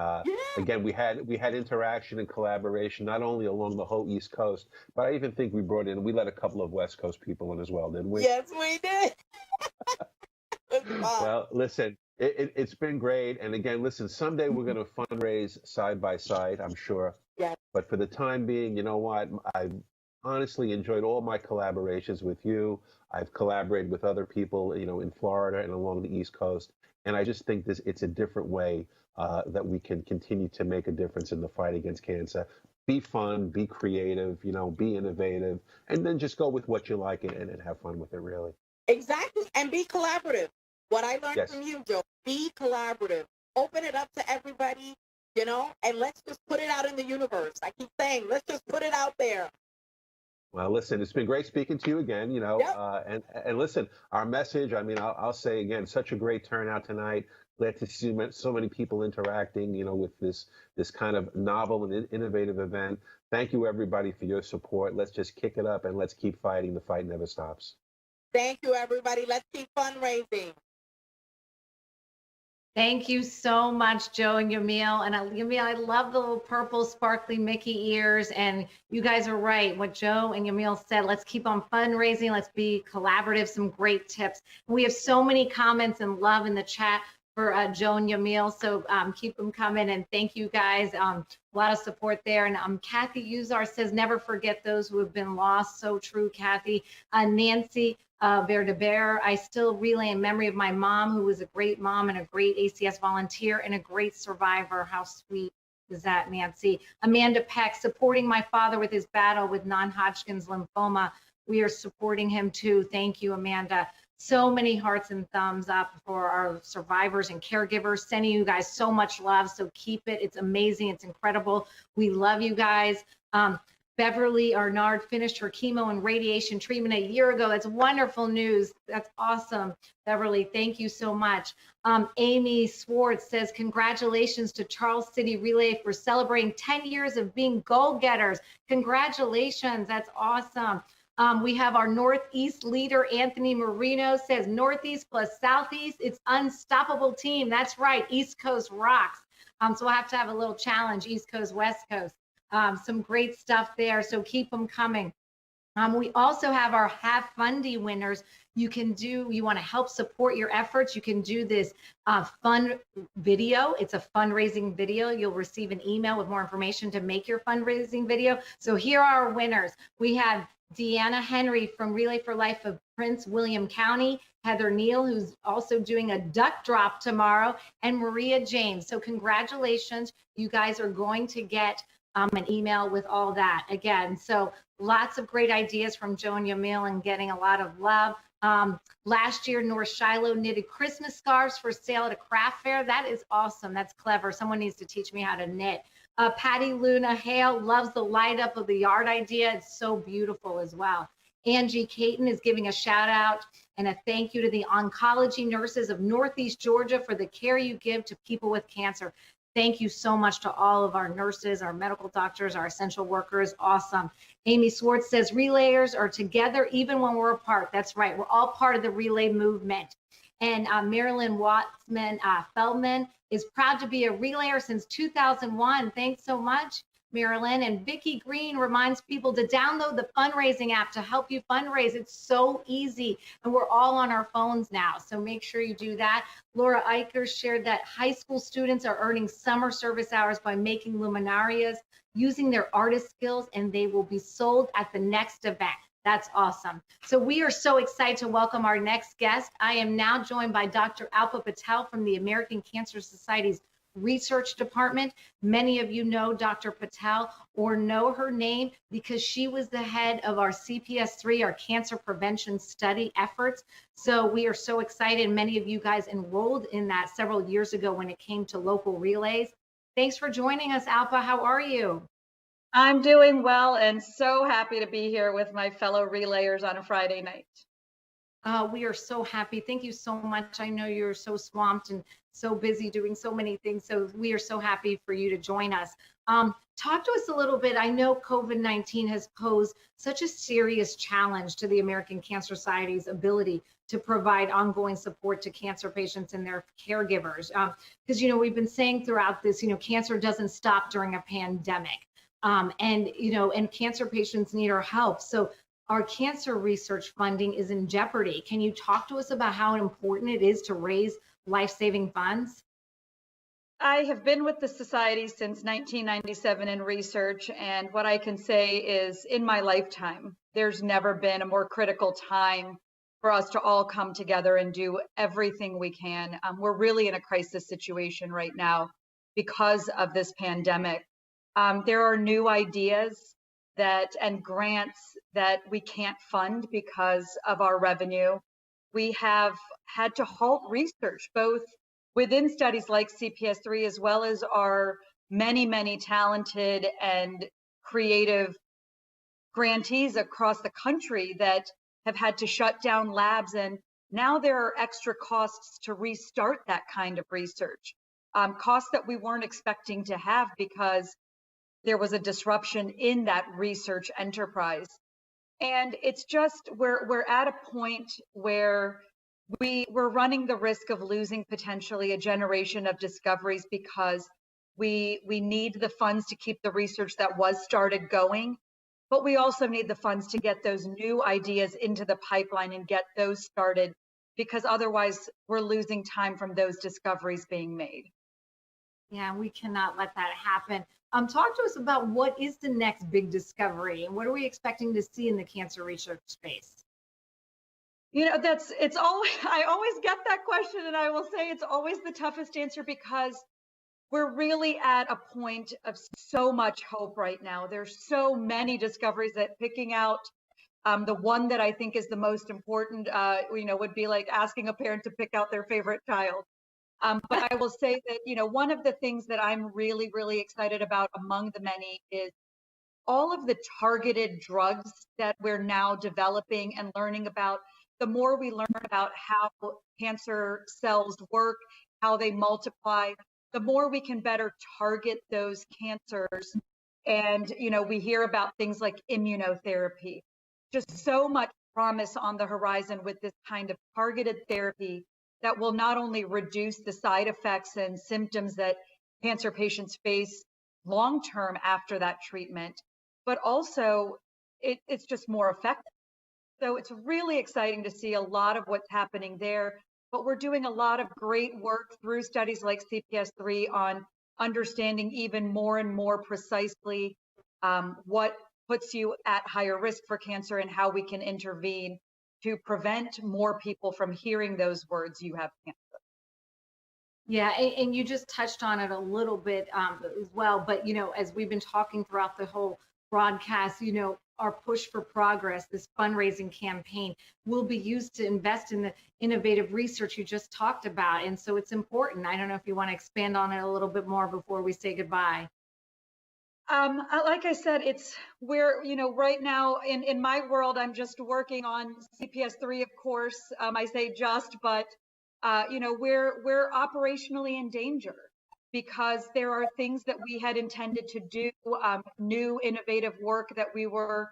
again we had interaction and collaboration not only along the whole East Coast, but I even think we let a couple of West Coast people in as well, didn't we? Yes, we did. Well, listen, it's been great, and again, listen, someday we're going to fundraise side by side, I'm sure. Yeah. But for the time being, you know what? I've honestly enjoyed all my collaborations with you. I've collaborated with other people, in Florida and along the East Coast. And I just think it's a different way that we can continue to make a difference in the fight against cancer. Be fun, be creative, be innovative, and then just go with what you like and have fun with it, really. Exactly. And be collaborative. What I learned from you, Joe, be collaborative. Open it up to everybody, and let's just put it out in the universe. I keep saying, let's just put it out there. Well, listen, it's been great speaking to you again, and listen, our message, I'll say again, such a great turnout tonight. Glad to see so many people interacting, with this kind of novel and innovative event. Thank you, everybody, for your support. Let's just kick it up and let's keep fighting. The fight never stops. Thank you, everybody. Let's keep fundraising. Thank you so much, Joe and Yamil. And Yamil, I love the little purple sparkly Mickey ears. And you guys are right. What Joe and Yamil said, let's keep on fundraising. Let's be collaborative. Some great tips. We have so many comments and love in the chat for Joe and Yamil. So keep them coming. And thank you guys. A lot of support there. And Kathy Uzar says, never forget those who have been lost. So true, Kathy. Nancy Verdeber, I still relay in memory of my mom, who was a great mom and a great ACS volunteer and a great survivor. How sweet is that, Nancy? Amanda Peck, supporting my father with his battle with non-Hodgkin's lymphoma. We are supporting him too. Thank you, Amanda. So many hearts and thumbs up for our survivors and caregivers. Sending you guys so much love. So keep it. It's amazing. It's incredible. We love you guys. Beverly Arnard finished her chemo and radiation treatment a year ago. That's wonderful news. That's awesome. Beverly, thank you so much. Amy Swartz says, congratulations to Charles City Relay for celebrating 10 years of being goal-getters. Congratulations. That's awesome. We have our Northeast leader, Anthony Marino, says Northeast plus Southeast, it's unstoppable team. That's right. East Coast rocks. So we'll have to have a little challenge, East Coast, West Coast. Some great stuff there, so keep them coming. We also have our Have Fundy winners. You want to help support your efforts, you can do this fun video. It's a fundraising video. You'll receive an email with more information to make your fundraising video. So here are our winners. We have Deanna Henry from Relay for Life of Prince William County, Heather Neal, who's also doing a duck drop tomorrow, and Maria James. So congratulations. You guys are going to get an email with all that again. So lots of great ideas from Joe and Yamil and getting a lot of love. Last year, North Shiloh knitted Christmas scarves for sale at a craft fair. That is awesome. That's clever. Someone needs to teach me how to knit. Patty Luna Hale loves the light up of the yard idea. It's so beautiful as well. Angie Caton is giving a shout out and a thank you to the oncology nurses of Northeast Georgia for the care you give to people with cancer. Thank you so much to all of our nurses, our medical doctors, our essential workers. Awesome. Amy Swartz says, relayers are together even when we're apart. That's right. We're all part of the relay movement. And Marilyn Wattsman Feldman is proud to be a relayer since 2001. Thanks so much, Marilyn. And Vicki Green reminds people to download the fundraising app to help you fundraise. It's so easy, and we're all on our phones now, so make sure you do that. Laura Eicher shared that high school students are earning summer service hours by making luminarias using their artist skills, and they will be sold at the next event. That's awesome. So we are so excited to welcome our next guest. I am now joined by Dr. Alpa Patel from the American Cancer Society's Research Department. Many of you know Dr. Patel or know her name because she was the head of our CPS3, our cancer prevention study efforts. So we are so excited. Many of you guys enrolled in that several years ago when it came to local relays. Thanks for joining us, Alpa. How are you? I'm doing well and so happy to be here with my fellow relayers on a Friday night. We are so happy. Thank you so much. I know you're so swamped and so busy doing so many things. So we are so happy for you to join us. Talk to us a little bit. I know COVID-19 has posed such a serious challenge to the American Cancer Society's ability to provide ongoing support to cancer patients and their caregivers. Because, we've been saying throughout this, cancer doesn't stop during a pandemic. And cancer patients need our help. So our cancer research funding is in jeopardy. Can you talk to us about how important it is to raise life-saving funds? I have been with the Society since 1997 in research, and what I can say is in my lifetime, there's never been a more critical time for us to all come together and do everything we can. We're really in a crisis situation right now because of this pandemic. There are new ideas and grants that we can't fund because of our revenue. We have had to halt research, both within studies like CPS3, as well as our many, many talented and creative grantees across the country that have had to shut down labs. And now there are extra costs to restart that kind of research, costs that we weren't expecting to have because there was a disruption in that research enterprise. And it's just, we're at a point where we're running the risk of losing potentially a generation of discoveries because we need the funds to keep the research that was started going, but we also need the funds to get those new ideas into the pipeline and get those started, because otherwise we're losing time from those discoveries being made. Yeah, we cannot let that happen. Talk to us about what is the next big discovery and what are we expecting to see in the cancer research space? I always get that question, and I will say it's always the toughest answer because we're really at a point of so much hope right now. There's so many discoveries that picking out the one that I think is the most important, would be like asking a parent to pick out their favorite child. But I will say that, one of the things that I'm really, really excited about among the many is all of the targeted drugs that we're now developing and learning about, the more we learn about how cancer cells work, how they multiply, the more we can better target those cancers. And, we hear about things like immunotherapy, just so much promise on the horizon with this kind of targeted therapy that will not only reduce the side effects and symptoms that cancer patients face long term after that treatment, but also it's just more effective. So it's really exciting to see a lot of what's happening there. But we're doing a lot of great work through studies like CPS3 on understanding even more and more precisely what puts you at higher risk for cancer and how we can intervene to prevent more people from hearing those words, "you have cancer." Yeah, and you just touched on it a little bit as well. But, as we've been talking throughout the whole broadcast, our push for progress, this fundraising campaign, will be used to invest in the innovative research you just talked about. And so it's important. I don't know if you want to expand on it a little bit more before we say goodbye. Like I said, we're, right now in my world, I'm just working on CPS3, of course. I say just, but, we're operationally in danger because there are things that we had intended to do, new innovative work that we were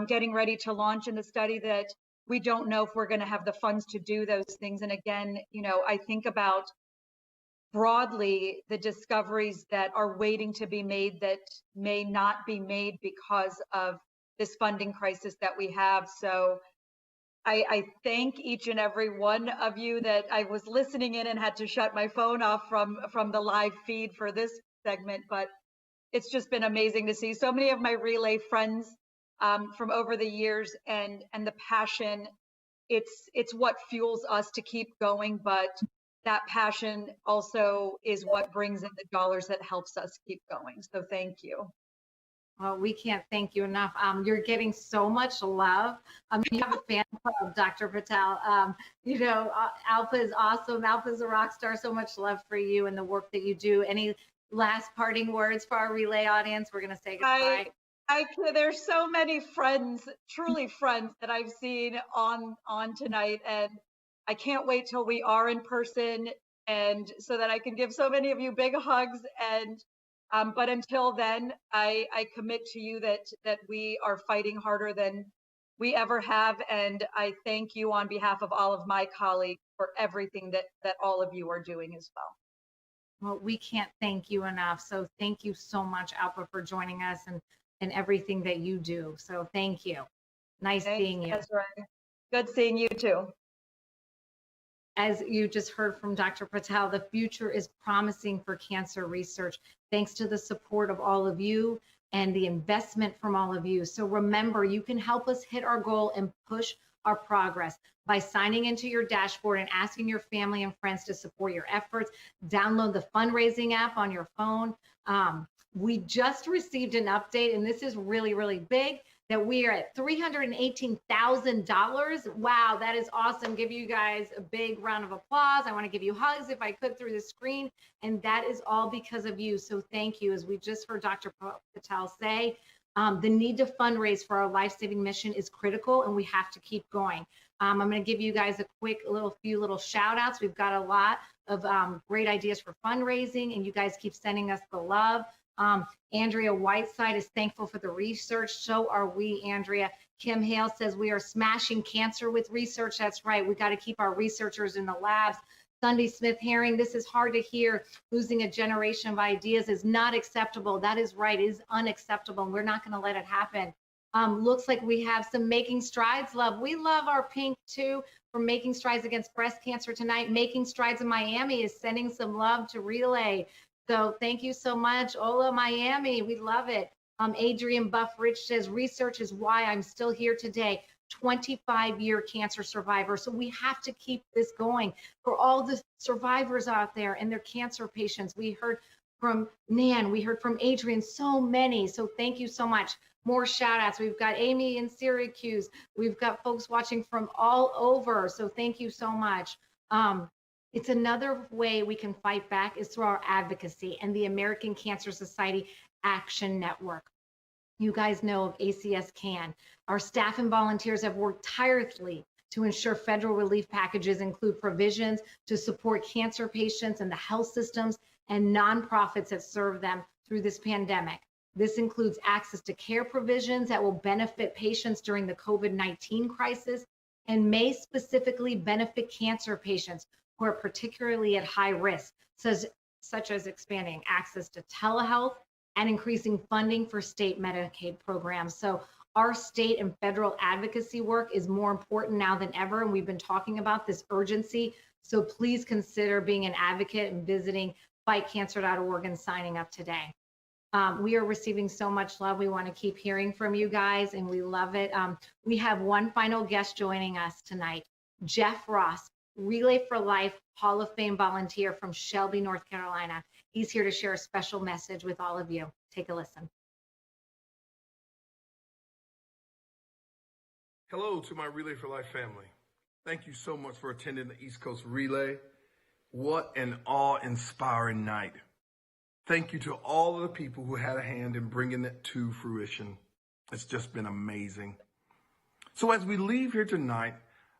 getting ready to launch in the study that we don't know if we're going to have the funds to do those things. And again, I think about broadly the discoveries that are waiting to be made that may not be made because of this funding crisis that we have. So I thank each and every one of you that I was listening in and had to shut my phone off from the live feed for this segment, but it's just been amazing to see so many of my relay friends from over the years and the passion. It's what fuels us to keep going, but that passion also is what brings in the dollars that helps us keep going. So thank you. Well, we can't thank you enough. You're getting so much love. You have a fan club, Dr. Patel. Alpha is awesome. Alpha is a rock star. So much love for you and the work that you do. Any last parting words for our relay audience? We're going to say goodbye. There's so many friends, truly friends, that I've seen on tonight, and I can't wait till we are in person, and so that I can give so many of you big hugs. And but until then, I commit to you that we are fighting harder than we ever have. And I thank you on behalf of all of my colleagues for everything that all of you are doing as well. Well, we can't thank you enough. So thank you so much, Alpha, for joining us and everything that you do. So thank you. Nice seeing you. That's right. Good seeing you too. As you just heard from Dr. Patel, the future is promising for cancer research, thanks to the support of all of you and the investment from all of you. So remember, you can help us hit our goal and push our progress by signing into your dashboard and asking your family and friends to support your efforts. Download the fundraising app on your phone. We just received an update, and this is really, really big, that we are at $318,000. Wow, that is awesome. Give you guys a big round of applause. I want to give you hugs if I could through the screen, and that is all because of you. So thank you. As we just heard Dr. Patel say, the need to fundraise for our life-saving mission is critical, and we have to keep going. I'm going to give you guys a quick few little shout outs. We've got a lot of great ideas for fundraising, and you guys keep sending us the love. Andrea Whiteside is thankful for the research. So are we, Andrea. Kim Hale says we are smashing cancer with research. That's right. We got to keep our researchers in the labs. Sunday Smith Herring, this is hard to hear. Losing a generation of ideas is not acceptable. That is right. It is unacceptable. And we're not going to let it happen. Looks like we have some Making Strides love. We love our pink too for Making Strides against breast cancer tonight. Making Strides in Miami is sending some love to Relay. So thank you so much. Ola Miami, we love it. Adrian Buffrich says, research is why I'm still here today. 25-year cancer survivor. So we have to keep this going for all the survivors out there and their cancer patients. We heard from Nan, we heard from Adrian, so many. So thank you so much. More shout outs. We've got Amy in Syracuse. We've got folks watching from all over. So thank you so much. It's another way we can fight back is through our advocacy and the American Cancer Society Action Network. You guys know of ACS Can. Our staff and volunteers have worked tirelessly to ensure federal relief packages include provisions to support cancer patients and the health systems and nonprofits that serve them through this pandemic. This includes access to care provisions that will benefit patients during the COVID-19 crisis and may specifically benefit cancer patients who are particularly at high risk, such as expanding access to telehealth and increasing funding for state Medicaid programs. So our state and federal advocacy work is more important now than ever, and we've been talking about this urgency. So please consider being an advocate and visiting fightcancer.org and signing up today. We are receiving so much love. We want to keep hearing from you guys, and we love it. We have one final guest joining us tonight, Jeff Ross, Relay for Life Hall of Fame volunteer from Shelby, North Carolina. He's here to share a special message with all of you. Take a listen. Hello to my Relay for Life family. Thank you so much for attending the East Coast Relay. What an awe-inspiring night. Thank you to all of the people who had a hand in bringing it to fruition. It's just been amazing. So as we leave here tonight,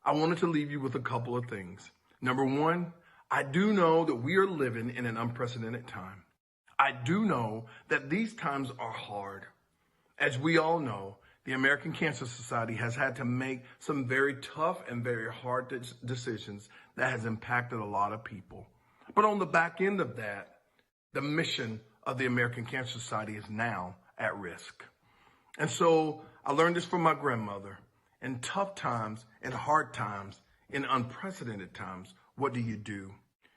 I wanted to leave you with a couple of things. Number one, I do know that we are living in an unprecedented time. I do know that these times are hard. As we all know, the American Cancer Society has had to make some very tough and very hard decisions that has impacted a lot of people. But on the back end of that, the mission of the American Cancer Society is now at risk. And so I learned this from my grandmother. In tough times, in hard times, in unprecedented times, what do?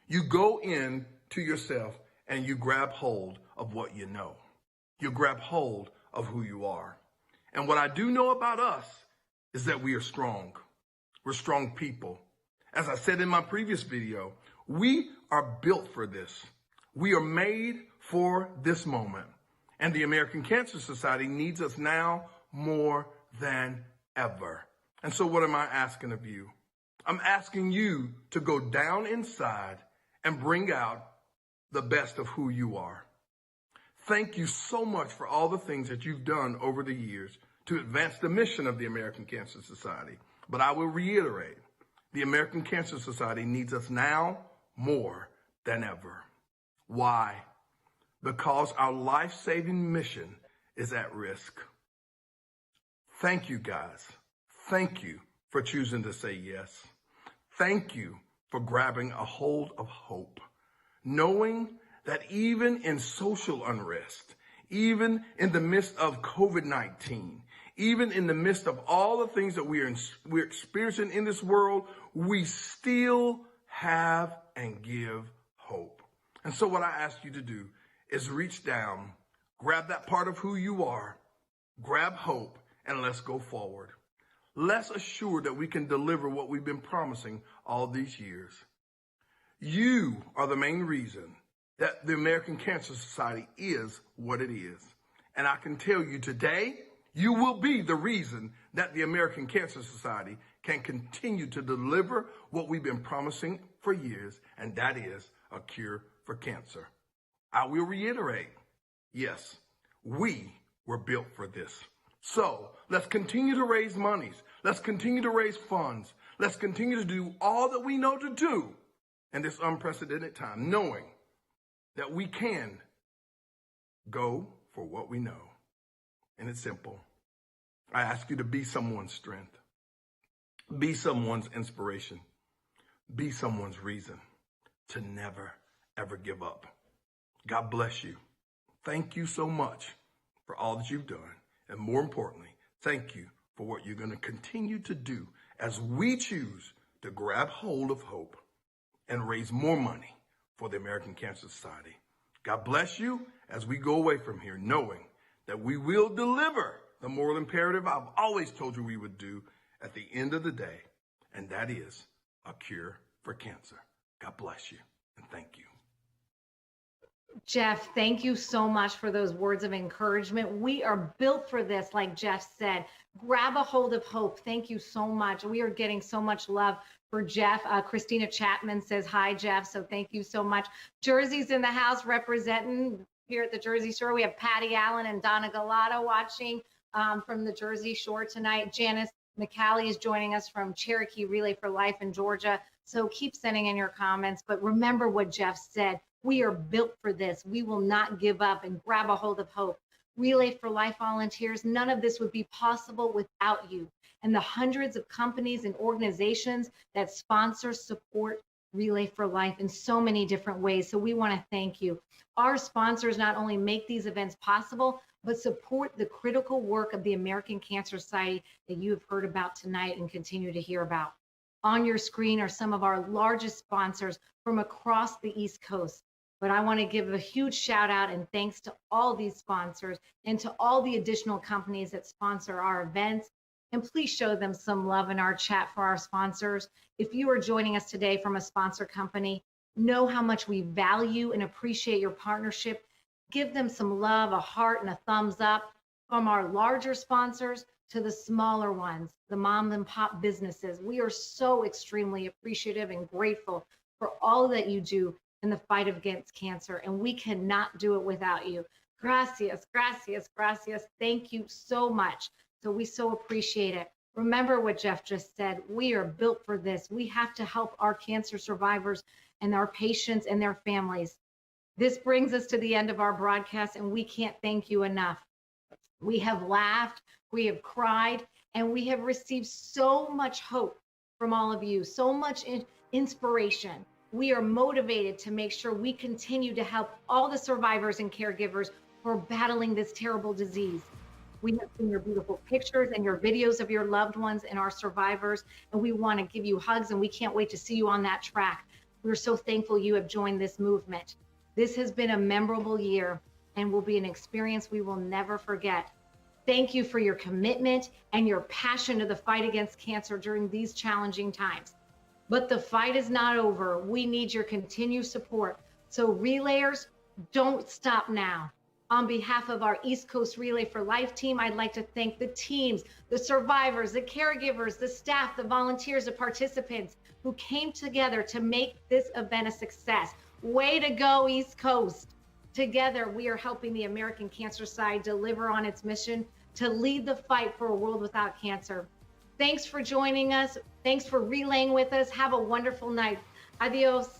You go in to yourself and you grab hold of what you know. You grab hold of who you are. And what I do know about us is that we are strong. We're strong people. As I said in my previous video, we are built for this. We are made for this moment. And the American Cancer Society needs us now more than ever. And so what am I asking of you? I'm asking you to go down inside and bring out the best of who you are. Thank you so much for all the things that you've done over the years to advance the mission of the American Cancer Society. But I will reiterate, the American Cancer Society needs us now more than ever. Why? Because our life-saving mission is at risk. Thank you, guys. Thank you for choosing to say yes. Thank you for grabbing a hold of hope, knowing that even in social unrest, even in the midst of COVID-19, even in the midst of all the things that we're experiencing in this world, we still have and give hope. And so what I ask you to do is reach down, grab that part of who you are, grab hope, and let's go forward. Let's assure that we can deliver what we've been promising all these years. You are the main reason that the American Cancer Society is what it is. And I can tell you today, you will be the reason that the American Cancer Society can continue to deliver what we've been promising for years, and that is a cure for cancer. I will reiterate, yes, we were built for this. So let's continue to raise monies. Let's continue to raise funds. Let's continue to do all that we know to do in this unprecedented time, knowing that we can go for what we know. And it's simple. I ask you to be someone's strength. Be someone's inspiration. Be someone's reason to never, ever give up. God bless you. Thank you so much for all that you've done. And more importantly, thank you for what you're going to continue to do as we choose to grab hold of hope and raise more money for the American Cancer Society. God bless you as we go away from here, knowing that we will deliver the moral imperative I've always told you we would do at the end of the day, and that is a cure for cancer. God bless you, and thank you. Jeff, thank you so much for those words of encouragement. We are built for this, like Jeff said. Grab a hold of hope. Thank you so much. We are getting so much love for Jeff. Christina Chapman says, hi, Jeff. So thank you so much. Jersey's in the house representing. here at the Jersey Shore. We have Patty Allen and Donna Galata watching from the Jersey Shore tonight. Janice McCallie is joining us from Cherokee Relay for Life in Georgia. So keep sending in your comments, but remember what Jeff said. We are built for this. We will not give up and grab a hold of hope. Relay for Life volunteers, none of this would be possible without you and the hundreds of companies and organizations that sponsor, support Relay for Life in so many different ways. So we want to thank you. Our sponsors not only make these events possible, but support the critical work of the American Cancer Society that you have heard about tonight and continue to hear about. On your screen are some of our largest sponsors from across the East Coast. But I want to give a huge shout out and thanks to all these sponsors and to all the additional companies that sponsor our events. And please show them some love in our chat for our sponsors. If you are joining us today from a sponsor company, know how much we value and appreciate your partnership. Give them some love, a heart, and a thumbs up. From our larger sponsors to the smaller ones, the mom and pop businesses, we are so extremely appreciative and grateful for all that you do in the fight against cancer, and we cannot do it without you. Gracias, gracias, gracias. Thank you so much. So we so appreciate it. Remember what Jeff just said. We are built for this. We have to help our cancer survivors and our patients and their families. This brings us to the end of our broadcast, and we can't thank you enough. We have laughed, we have cried, and we have received so much hope from all of you, so much inspiration. We are motivated to make sure we continue to help all the survivors and caregivers who are battling this terrible disease. We have seen your beautiful pictures and your videos of your loved ones and our survivors, and we want to give you hugs, and we can't wait to see you on that track. We're so thankful you have joined this movement. This has been a memorable year and will be an experience we will never forget. Thank you for your commitment and your passion to the fight against cancer during these challenging times. But the fight is not over. We need your continued support. So relayers, don't stop now. On behalf of our East Coast Relay for Life team, I'd like to thank the teams, the survivors, the caregivers, the staff, the volunteers, the participants who came together to make this event a success. Way to go, East Coast. Together, we are helping the American Cancer Society deliver on its mission to lead the fight for a world without cancer. Thanks for joining us. Thanks for relaying with us. Have a wonderful night. Adios.